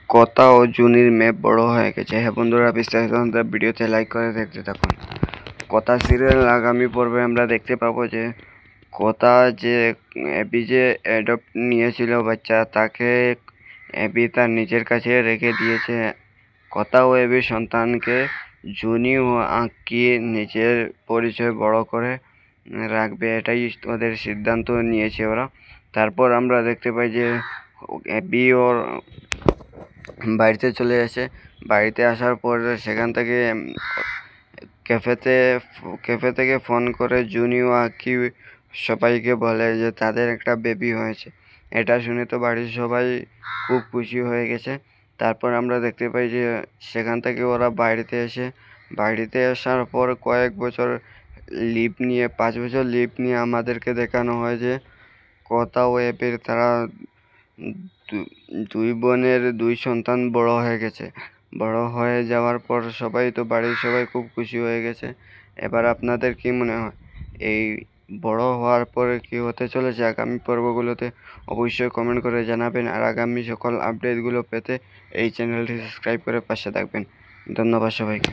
কথা ও জুনির মেয়ে বড় হয়ে গেছে। হ্যাঁ বন্ধুরা, বিস্তারিত ভিডিওতে লাইক করে দেখতে থাকুন। কথা সিরিয়াল আগামী পর্বে আমরা দেখতে পাবো যে কথা যে অ্যাবি যে অ্যাডপ্ট নিয়েছিল বাচ্চা, তাকে অ্যাবি তার নিজের কাছে রেখে দিয়েছে। কথা ও অ্যাবির সন্তানকে জুনি ও আঁকি নিজের পরিচয় বড় করে রাখবে, এটাই ওদের সিদ্ধান্ত নিয়েছে ওরা। তারপর আমরা দেখতে পাই যে অ্যাবি ওর বাড়িতে চলে আসে। বাড়িতে আসার পর সেখান থেকে ক্যাফে থেকে ফোন করে জুনি ও আঁকি সবাইকে বলে যে তাদের একটা বেবি হয়েছে। এটা শুনে তো বাড়ির সবাই খুব খুশি হয়ে গেছে। তারপর আমরা দেখতে পাই যে সেখান থেকে ওরা বাড়িতে আসার পর কয়েক বছর লিভ নিয়ে 5 বছর লিভ নিয়ে আমাদেরকে দেখানো হয় যে কথা ও অ্যাবির তারা দুই বোনের দুই সন্তান বড় হয়ে গেছে। বড় হয়ে যাওয়ার পর বাড়ির সবাই খুব খুশি হয়ে গেছে। এবার আপনাদের কি মনে হয় এই বড় হওয়ার পরে কি হতে চলেছে আগামী পর্বগুলোতে? অবশ্যই কমেন্ট করে জানাবেন। আর আগামী সকল আপডেটগুলো পেতে এই চ্যানেলটি সাবস্ক্রাইব করে পাশে থাকবেন। ধন্যবাদ সবাইকে।